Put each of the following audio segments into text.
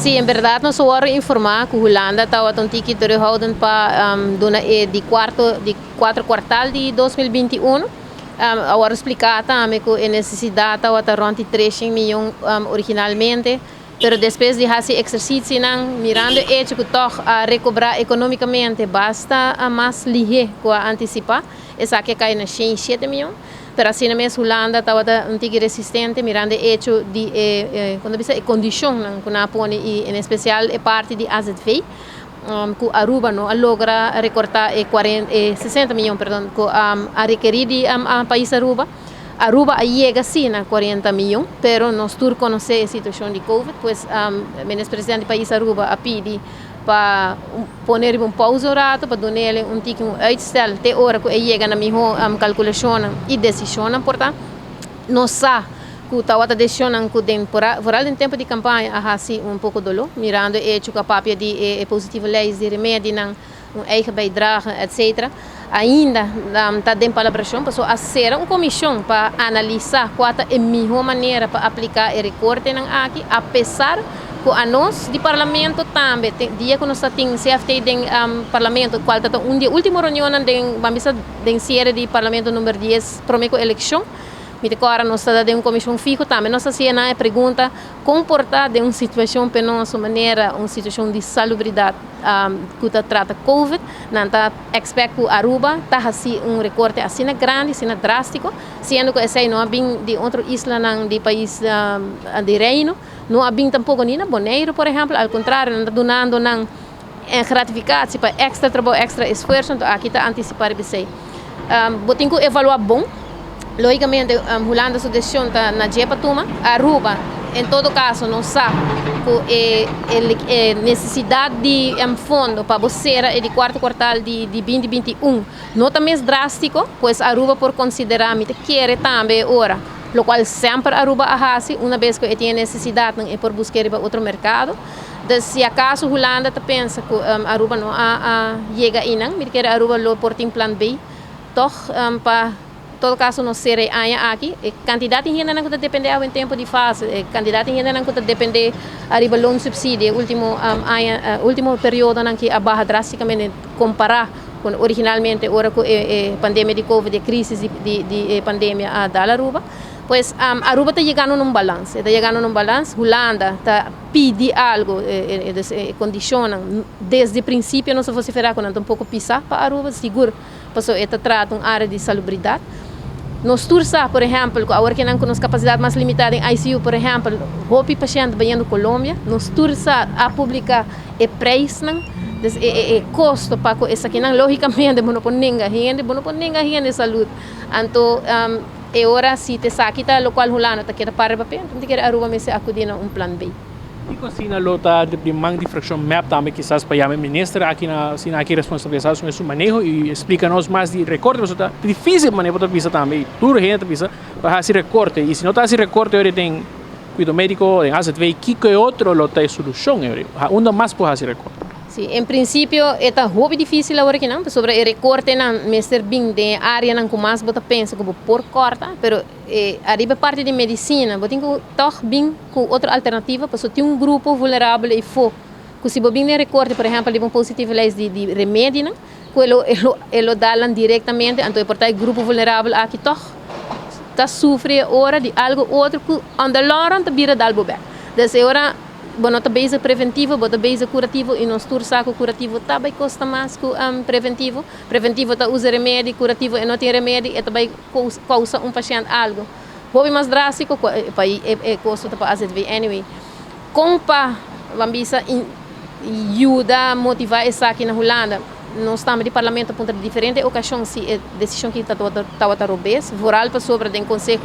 Sim, em verdade, nós só informar que a Holanda estava um ticket terughouden para de quatro quartal de 2021. Agora explicar também que a necessidade estava rond 3 milhões originalmente, mas depois de fazer exercício, mirando o hecho que toch a recobrar economicamente basta mais ligeiro que antecipar, essa que cai na 7 milhões. Pero assim mesmo Holanda estava um tigre resistente, mirando o hecho de quando a condição que na põe em especial a parte de AZV, que Aruba não logra recortar 60 milhões, perdão, que a requerir de país Aruba chega sim a 40 milhões, pero nós todos conhecemos a situação de Covid, pois o ministro-presidente do país Aruba a pedi para pôr pausa rato, para dar-lhe uitstel até a hora que chega na melhor calculação e decisão, portanto, nós sabemos que estava a decisão que por em tempo de campanha há pouco de dolor, mirando o hecho que a papia de positiva leis de remédio, eigen bijdrage, etc. Ainda está dentro da elaboração, passou a ser uma comissão para analisar qual é a melhor maneira para aplicar o recorte aqui, apesar que a nós de parlamento também, dia que nós temos CFT do parlamento, qual é dia última reunião da série de parlamento número 10, prometo eleição. Agora nós estamos em uma comissão fixa também. Nós fazemos a pergunta comportar de uma situação para nossa maneira, uma situação de salubridade que trata COVID. Não está expect que Aruba está assim recorte assim grande, assim drástico, sendo que esse não é bem de outra isla de país de Reino, não é bem tampouco nem na Bonaire, por exemplo, ao contrário, não está donando gratificação para extra trabalho, extra esforço, então aqui está antecipar isso. Tem que evaluar bom. Logicamente, Holanda sua decisão está na jepa toma. Aruba, em todo caso, não sabe que a necessidade de fundo para você de quarto quartal de 2021 não está mais drástico, pois Aruba por considerar que quer também agora, o qual sempre Aruba faz, uma vez que tem necessidade é por buscar outro mercado. Então, se acaso Holanda pensa que Aruba não chega aí, me quer Aruba lo por tem plan B, toch para todo caso não será aqui candidato ainda não depende ao tempo de fase candidato ainda não depende arriba loan subsídio último período em que abaixa drasticamente comparar com originalmente ora com a pandemia de Covid a crise de pandemia da Aruba pois Aruba está chegando num balanço Holanda está pedindo algo condiciona desde o princípio não se fosse fazer com um pouco pisar para Aruba seguro passou esta trata uma área de salubridade. Nós tursa, por exemplo, agora que não temos capacidade mais limitada em ICU, por exemplo, o paciente vem da Colômbia, nós tursa a publicar o preço, o custo para isso aqui, logicamente, não pode ninguém rende saúde. Então, é hora se te saque tá local Holanda tá quer para papel, então quer Aruba me se acudir plan B. E consina lota de mang difraction map também quizás para a ministra aqui na sina aqui responsabilizado sobre seu manejo e explica-nos mais de recorte, mas está difícil manejo para pisa também, duro gente pisa para fazer recorte e se não está esse recorte ele tem cuidado médico, tem AZV, que outro lota é solução ele, onde mais pode fazer recorte. Sim, em princípio é muito difícil agora que não, sobre o recorte não, mestre bem de área não como mais bota pensa como por corta, pero arriba parte de medicina, botem que toch bem com outra alternativa, porque tem grupo vulnerável e for, que se bobin recorte, por exemplo, de um positivo leis de remédio, não, que ele dá diretamente, então portar grupo vulnerável aqui toch está sofre hora de algo outro que anda lá tá vira dalbo bem. Dessa hora bonota base preventivo, bota base curativo e nós tur saco curativo também custa mais que preventivo. Preventivo tá usa remédio, curativo e não tem remédio e também causa paciente algo. Hobby mais drástico para custa para AZV anyway. Compa vamos ajuda motivar essa aqui na Holanda. Nós estamos de parlamento para diferentes ocasiões se a decisão que está a robes, voral para sobre den conselho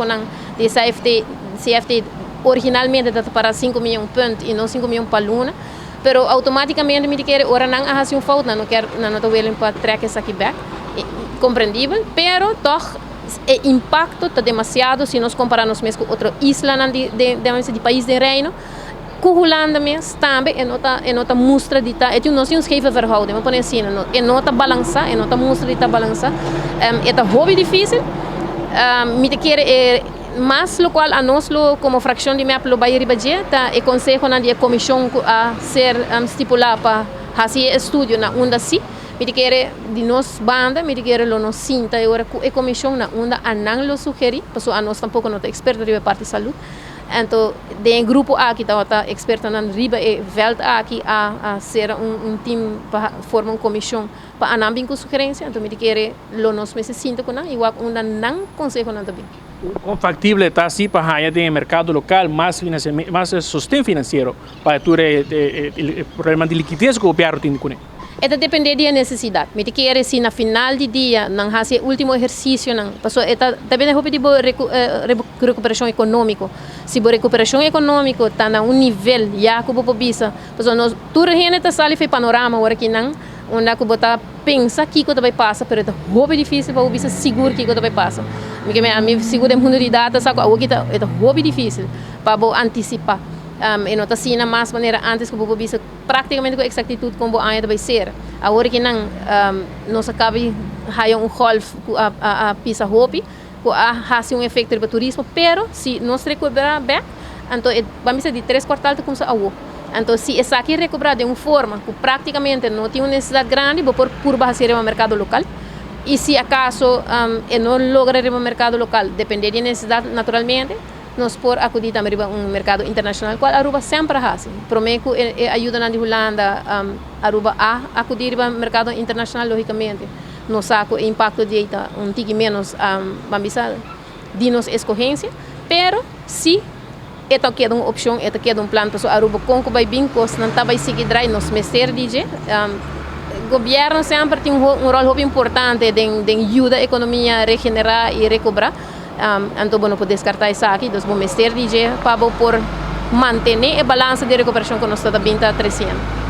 de CFT originalmente está para 5 milhões pontos e não 5 milhões para Luna, mas automaticamente me quer ora não há assim falta, não quer não estou willing para trazer isso aqui back, compreendível, pero toch o impacto está demasiado se nós compararmos mesmo com outra isla de país de Reino, com Holanda mesmo também é nota mostra de tá, é nós temos que verhouden, vamos pôr assim, é nota balança, é nota mostra de tá balança, é tá hobby difícil, me quer mas lo qual a nós como fracção de MEP lo vai ribadia tá e consejo na dia comissão a ser estipular para fazer estudo na onda si me querer de nós banda me querer lo nos sinta e agora a comissão na onda a não lo sugeri porque a nós tampouco não é experto de parte de saúde então de grupo aqui tá experto na riba e veld aqui a ser time para formar uma comissão para anambing com sugerência então me querer lo nos me se sinta com na igual onda não consejo na também Quão factível está assim para ganhar no mercado local mais sustento financeiro para tu o problema de liquidez que o governo tem com ele? Eta depende da necessidade. Me quer se na final de dia não fazer último exercício não, passou eta depende de recuperação econômica. Se a recuperação econômica está na nível já que o bisa, passou nós tudo gente está sali foi panorama agora que não onde que botar pensa que vai passar, mas é muito difícil para o bisa seguro que vai passar. A mim seguro é muito de data, sabe? O que é muito difícil para antecipar. E não está assim na mais maneira antes que o bisa praticamente com exactitude como ainda vai ser. Agora que não nós acaba de um golf a pisa hopi, que a efeito para turismo, pero se nós recuperar bem, então vamos de 3 quartais de como a então, se essa aqui recuperar de uma forma que praticamente não tem uma necessidade grande, vou por baixar o mercado local. E se acaso não logra o mercado local, depende da necessidade naturalmente, nós por acudir também a um mercado internacional, qual Aruba sempre faz. Prometo ajuda na Holanda, Aruba a acudir ao mercado internacional, logicamente. Não saco o impacto de tique menos, vamos de nos escorrência, pero se esta que é uma opção, esta que é um plano para Aruba com que vai bem cost, não tá vai seguir drai nos meser DJ. Governo sempre tem rol muito importante em ajudar a economia regenerar e recuperar. Então não podemos descartar isso aqui, então vamos meser DJ para por manter a balança de recuperação que nós está bem 300.